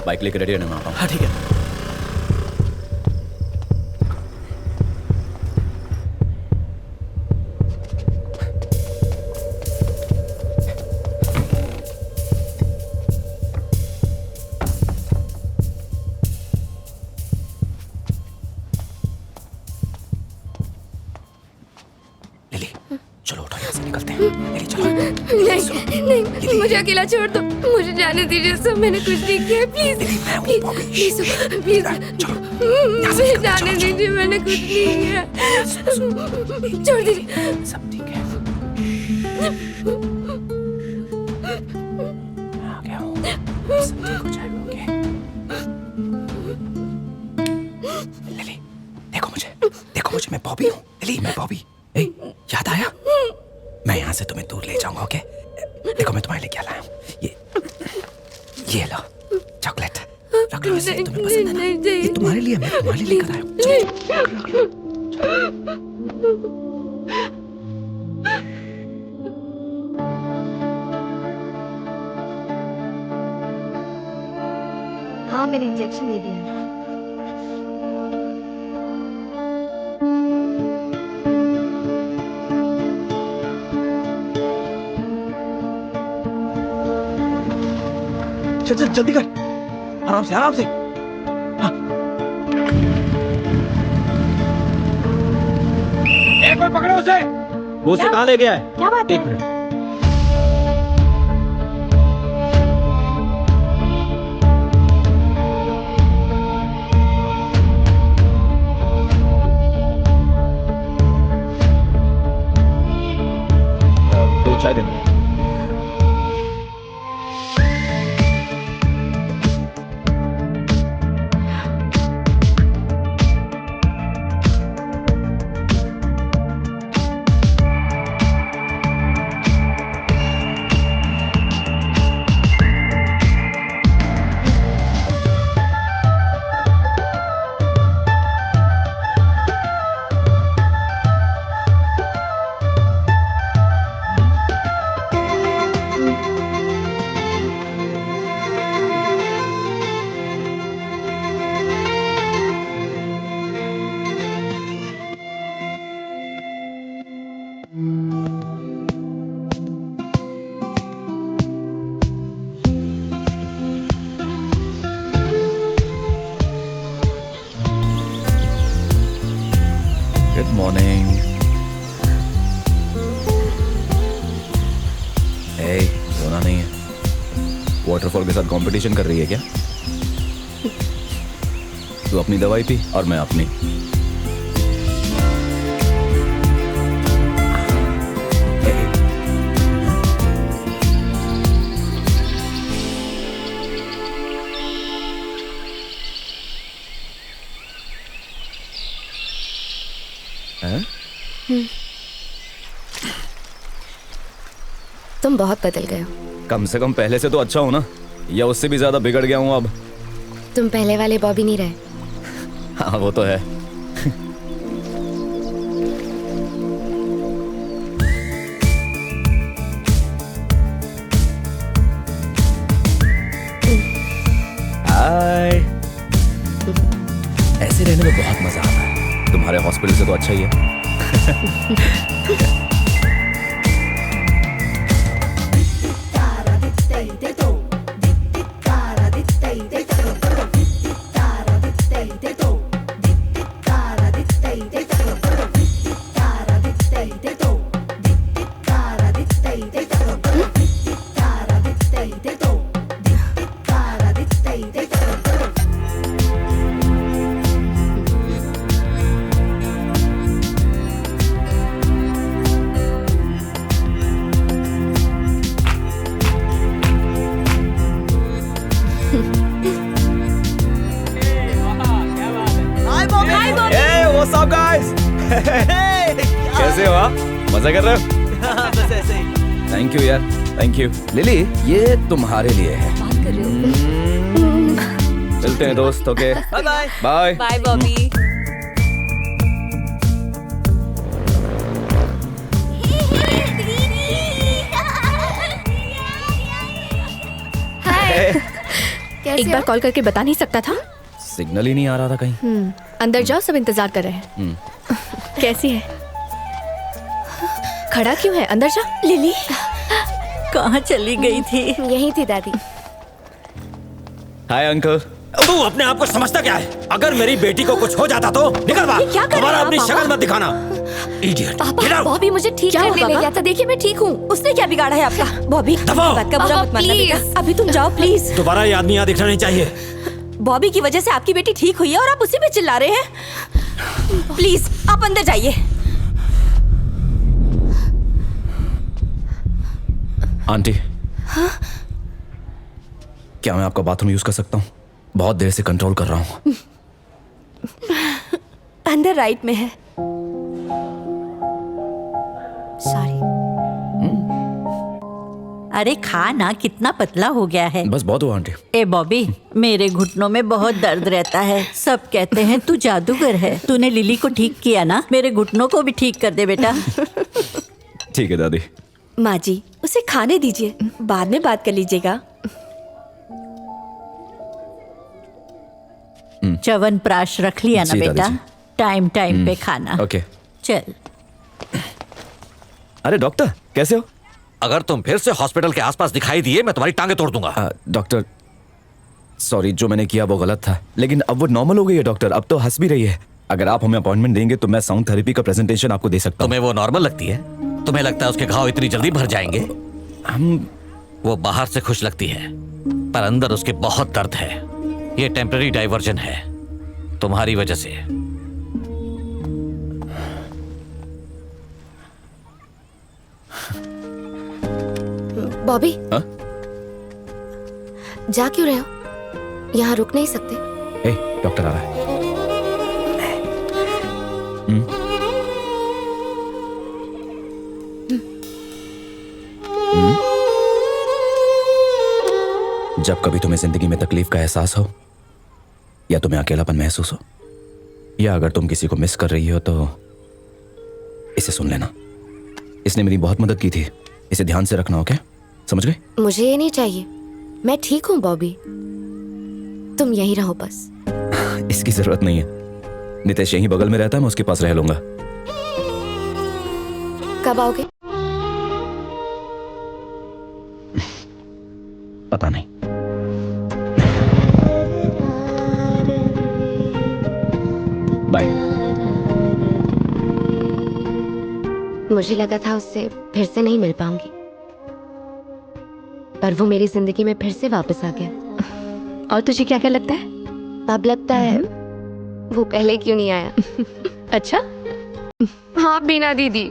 Bike लेकर ready रहने में आता हूँ। हाँ ठीक है। लिली चलो उठो, यहाँ से निकलते हैं। लिली चलो। नहीं नहीं, मुझे अकेला छोड़ दो, मुझे जाने दीजिए सर, मैंने कुछ नहीं किया, प्लीज प्लीज प्लीज मुझे जाने दीजिए, मैंने कुछ नहीं किया, छोड़ दीजिए। सब ठीक है, आ गया हूँ, सब ठीक हो जाएगा। ओके लिली, देखो मुझे, मैं बॉबी हूँ। लिली मैं बॉबी। ए, याद आया? मैं यहाँ से तुम्हें दूर ले जाऊंगा। ओके देखो मैं तुम्हारे लिए क्या लाया हूँ। ये लो चॉकलेट, रख लो इसे, तुम्हें पसंद है ना? ये तुम्हारे लिए, मैं तुम्हारे लिए लेकर आया हूँ। हाँ मैंने इंजेक्शन दे दिया। चल जल्दी कर, आराम से आराम से। हाँ। कोई पकड़ो उसे। वो उसे कहाँ ले गया है? क्या बात है? एक मिनट। दो चाय देना। Good morning. रोना नहीं है। वाटरफॉल के साथ कंपटीशन कर रही है क्या? तू अपनी दवाई पी और मैं अपनी। तुम बहुत बदल गए हो। कम से कम पहले से तो अच्छा हो ना, या उससे भी ज्यादा बिगड़ गया हूँ अब? तुम पहले वाले बॉबी नहीं रहे। हाँ वो तो है। हाय, ऐसे रहने में बहुत मजा आता है। तुम्हारे हॉस्पिटल से तो अच्छा ही है। कैसे हो आप? मजा कर रहे हो? बस ऐसे ही। थैंक यू यार, थैंक यू। लिली ये तुम्हारे लिए है। बात कर रहे हो? चलते हैं दोस्त। Okay bye bye. Bye bye Bobby. Hi. कैसे एक बार हो? कॉल करके बता नहीं सकता था? सिग्नल ही नहीं आ रहा था कहीं। अंदर जाओ, सब इंतजार कर रहे हैं। कैसी है? खड़ा क्यों है? अंदर जा। लिली कहाँ चली गई थी? यही थी दादी। Hi uncle. तू अपने आप को समझता क्या है? अगर मेरी बेटी को कुछ हो जाता तो निकल बाहर। क्या कर रहे दोबारा हैं अपनी आप, शक्ल पापा? मत दिखाना। इडियट। पापा बॉबी मुझे ठीक क्या हुआ, करने ले पापा? गया था। देखिए मैं ठीक हूँ। उसने क्या बिगाड़ा है आपका? बॉबी दबाओ। बात का बुरा पापा, मत मानना प्लीज। बेटा। अभी तुम जाओ प्लीज। दोबारा ये आदमी यहाँ दिखना नहीं चाहिए। बॉबी की वजह से आपकी बेटी ठीक हुई है और आप उसी पे चिल्ला रहे हैं। प्लीज आप अंदर जाइए। आंटी, क्या मैं आपका बाथरूम यूज कर सकता हूँ? बहुत देर से कंट्रोल कर रहा हूँ। अंदर राइट में है। सॉरी। अरे खा ना, कितना पतला हो गया है। बस बहुत हुआ आंटी। ए बॉबी, मेरे घुटनों में बहुत दर्द रहता है। सब कहते हैं तू जादूगर है। तूने लिली को ठीक किया ना, मेरे घुटनों को भी ठीक कर दे बेटा। ठीक है दादी। माँ जी उसे खाने दीजिए, बाद में बात कर लीजिएगा। च्यवन प्राश रख लिया ना जी, बेटा, दादी जी। टाइम टाइम पे खाना। ओके। चल। अरे डॉक्टर, कैसे हो? अगर तुम फिर से हॉस्पिटल के आसपास दिखाई दिए मैं तुम्हारी टांगे तोड़ दूंगा। डॉक्टर, सॉरी, जो मैंने किया वो गलत था, लेकिन अब वो नॉर्मल हो गई है डॉक्टर। अब तो हंस भी रही है। अगर आप हमें अपॉइंटमेंट देंगे तो मैं साउंड थेरेपी का प्रेजेंटेशन आपको दे सकता हूँ। तुम्हें वो नॉर्मल लगती है? तुम्हें लगता है उसके घाव इतनी जल्दी भर जाएंगे? हम वो बाहर से खुश लगती है पर अंदर उसके बहुत दर्द है। ये टेम्पररी डाइवर्जन है तुम्हारी वजह से। बॉबी, हाँ? जा क्यों रहे हो? यहाँ रुक नहीं सकते। ए, डॉक्टर आ रहा है। जब कभी तुम्हें जिंदगी में तकलीफ का एहसास हो या तुम्हें अकेलापन महसूस हो या अगर तुम किसी को मिस कर रही हो तो इसे सुन लेना। इसने मेरी बहुत मदद की थी। इसे ध्यान से रखना, ओके? समझ गए? मुझे ये नहीं चाहिए। मैं ठीक हूँ बॉबी, तुम यहीं रहो बस। इसकी जरूरत नहीं है। नितेश यहीं बगल में रहता है, मैं उसके पास रह लूंगा। कब आओगे? पता नहीं। बाय। मुझे लगा था उससे फिर से नहीं मिल पाऊंगी, पर वो मेरी जिंदगी में फिर से वापस आ गया। और तुझे क्या क्या लगता है? अब लगता है वो पहले क्यों नहीं आया। अच्छा। हाँ बीना दीदी।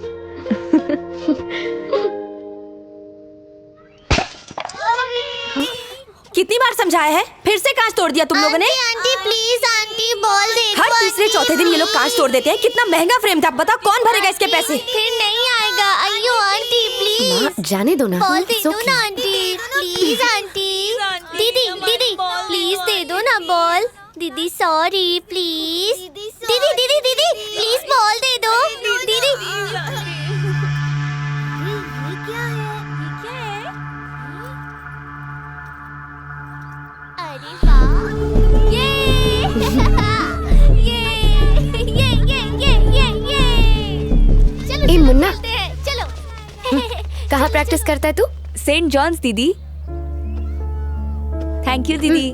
कितनी बार समझाया है, फिर से कांच तोड़ दिया तुम लोगों ने। आंटी प्लीज आंटी बॉल दे दो। हर तीसरे चौथे दिन ये लोग कांच तोड़ देते हैं। कितना महंगा फ्रेम था, बताओ कौन भरेगा इसके पैसे? फिर नहीं आएगा। अयो आंटी प्लीज माँ जाने दो ना। बॉल दे It's दो okay. ना आंटी प्लीज आंटी। दीदी दीदी प्लीज दे दो ना बॉल। दीदी सॉरी प्लीज। दीदी दीदी दीदी प्लीज बॉल दे दो दीदी। ये क्या है? अरे वाह ये चलो ए, मुन्ना। चलते हैं, चलो। कहाँ प्रैक्टिस करता है तू? सेंट जॉन्स दीदी। थैंक यू दीदी।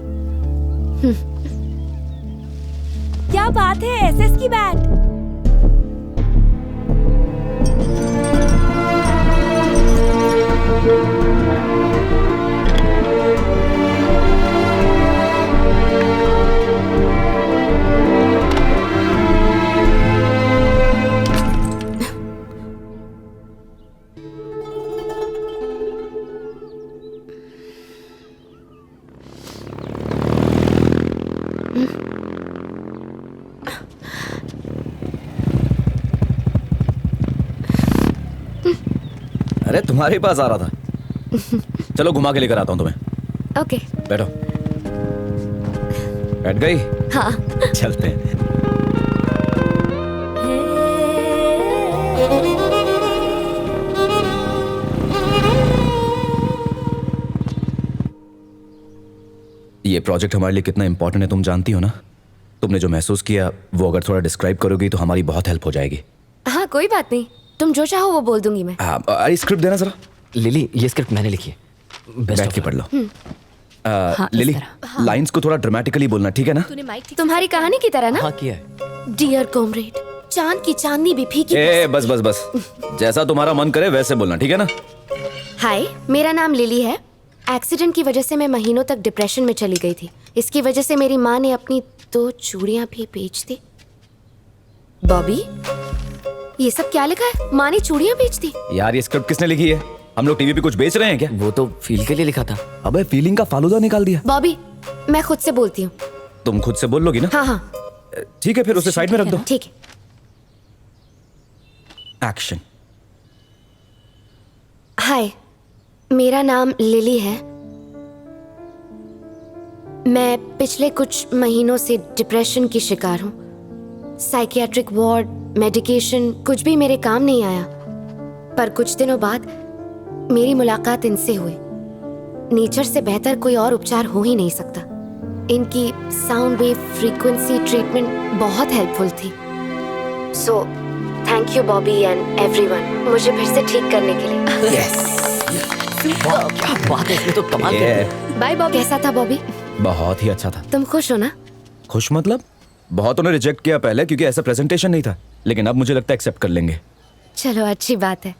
क्या बात है, एसएस की बैंड। अरे तुम्हारे पास आ रहा था। चलो घुमा के लेकर आता हूं तुम्हें। ओके। बैठो। बैठ गई? हाँ। चलते हैं। ये प्रोजेक्ट हमारे लिए कितना इंपॉर्टेंट है तुम जानती हो ना। तुमने जो महसूस किया वो अगर थोड़ा डिस्क्राइब करोगी तो हमारी बहुत हेल्प हो जाएगी। हाँ कोई बात नहीं, तुम जो चाहो वो बोल दूंगी मैं। अरे स्क्रिप्ट देना जरा। लिली, ये स्क्रिप्ट मैंने लिखी है, बैठ के पढ़ लो। लिली, लाइंस को थोड़ा ड्रामेटिकली बोलना, ठीक है ना? तुम्हारी कहानी की तरह ना। हाँ किया है। डियर कॉमरेड, चांद की चांदनी भी फीकी। बस बस बस, जैसा तुम्हारा मन करे वैसे बोलना, ठीक है ना? हाय, मेरा नाम लिली है। एक्सीडेंट की वजह से मैं महीनों तक डिप्रेशन में चली गई थी। इसकी वजह से मेरी माँ ने अपनी 2 चूड़ियां भी बेच दी। बॉबी, ये सब क्या लिखा है? माँ ने चूड़ियां बेच दी? यार ये स्क्रिप्ट किसने लिखी है? हम लोग टीवी पे कुछ बेच रहे हैं क्या? वो तो फील के लिए लिखा था। अबे फीलिंग का फालूदा निकाल दिया। बॉबी, मैं खुद से बोलती हूँ। तुम खुद से बोल लोगी ना? हाँ हाँ ठीक है, फिर उसे साइड में रख दो। ठीक है। एक्शन। हाय, मेरा नाम लिली है। मैं पिछले कुछ महीनों से डिप्रेशन की शिकार हूँ। साइकियाट्रिक वार्ड, मेडिकेशन कुछ भी मेरे काम नहीं आया। पर कुछ दिनों बाद मेरी मुलाकात इनसे हुई। नेचर से बेहतर कोई और उपचार हो ही नहीं सकता। इनकी साउंड वेव फ्रीक्वेंसी ट्रीटमेंट बहुत हेल्पफुल थी। So thank you Bobby and everyone, मुझे फिर से ठीक करने के लिए। वाह, क्या बात है, इसमें तो कमाल कर दिया। बाय बॉबी। कैसा था बॉबी? बहुत ही अच्छा था। तुम खुश हो ना? खुश मतलब? बहुतों ने रिजेक्ट किया पहले क्योंकि ऐसा प्रेजेंटेशन नहीं था, लेकिन अब मुझे लगता है एक्सेप्ट कर लेंगे। चलो अच्छी बात है।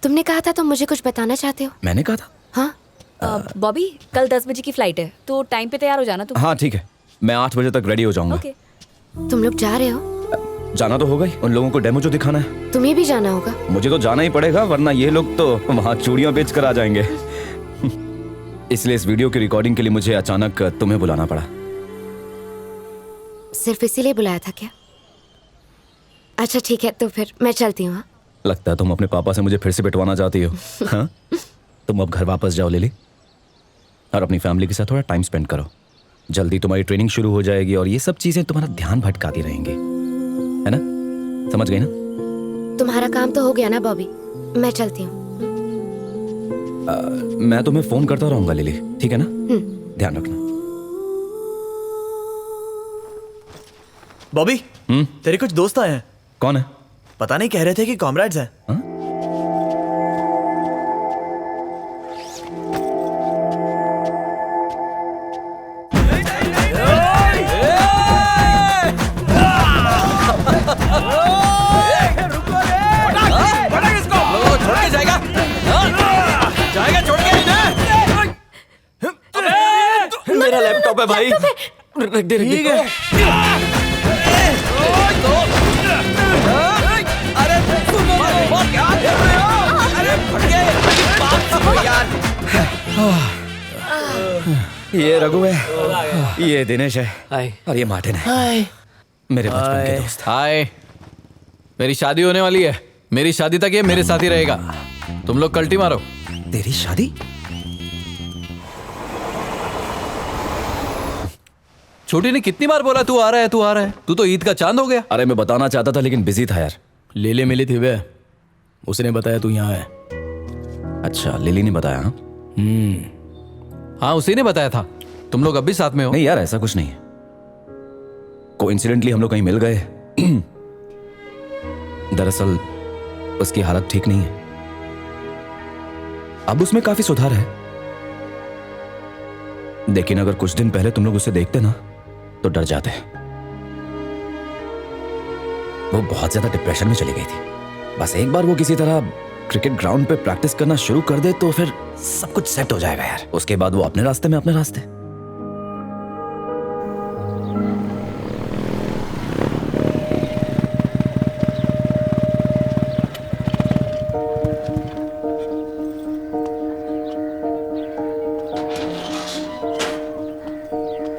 तुमने कहा था तुम मुझे कुछ बताना चाहते हो। मैंने कहा था? हाँ। बॉबी, कल 10 बजे की फ्लाइट है, तो टाइम पे तैयार हो जाना तुम। हाँ ठीक है, मैं 8 बजे तक रेडी हो जाऊंगा। ओके। तुम लोग जा रहे हो? जाना तो होगा ही, उन लोगों को डेमो जो दिखाना है। तुम्हें भी जाना होगा। मुझे तो जाना ही पड़ेगा, वरना ये लोग तो वहाँ चूड़ियां बेच कर आ जाएंगे। इसलिए इस वीडियो की रिकॉर्डिंग के लिए मुझे अचानक तुम्हें बुलाना पड़ा। सिर्फ इसीलिए बुलाया था क्या? अच्छा ठीक है, तो फिर मैं चलती हूँ। लगता है तुम अपने पापा से मुझे फिर से पिटवाना चाहती हो। हाँ? तुम अब घर वापस जाओ लिली, और अपनी फैमिली के साथ थोड़ा टाइम स्पेंड करो। जल्दी तुम्हारी ट्रेनिंग शुरू हो जाएगी और ये सब चीजें तुम्हारा ध्यान भटकाती रहेंगी, है ना? समझ गई ना? तुम्हारा काम तो हो गया ना बॉबी, मैं चलती हूँ। मैं तुम्हें फोन करता रहूंगा लिली, ठीक है ना? ध्यान रखना। बॉबी, तेरे कुछ दोस्त आए हैं। कौन है? पता नहीं, कह रहे थे कि कॉमरेड्स हैं। हाँ? मेरा लैपटॉप है भाई, रख दे, ठीक है। ये रघु है, ये दिनेश है, हाय। और ये मार्टिन है, मेरे बचपन के दोस्त। हाय, मेरी शादी होने वाली है। मेरी शादी तक ये मेरे साथ ही रहेगा। तुम लोग कल्टी मारो। तेरी शादी? छोटी ने कितनी बार बोला तू आ रहा है, तू आ रहा है। तू तो ईद का चांद हो गया। अरे मैं बताना चाहता था लेकिन बिजी था यार। लेले मिली थी वे, उसने बताया तू यहाँ है। अच्छा, लिली ने बताया? हाँ उसी ने बताया था। तुम लोग अब भी साथ में हो? नहीं यार, ऐसा कुछ नहीं है। कोइंसिडेंटली हम लोग कहीं मिल गए। दरअसल उसकी हालत ठीक नहीं है। अब उसमें काफी सुधार है, लेकिन अगर कुछ दिन पहले तुम लोग उसे देखते ना तो डर जाते। वो बहुत ज्यादा डिप्रेशन में चली गई थी। बस एक बार वो किसी तरह क्रिकेट ग्राउंड पे प्रैक्टिस करना शुरू कर दे तो फिर सब कुछ सेट हो जाएगा यार। उसके बाद वो अपने रास्ते में अपने रास्ते।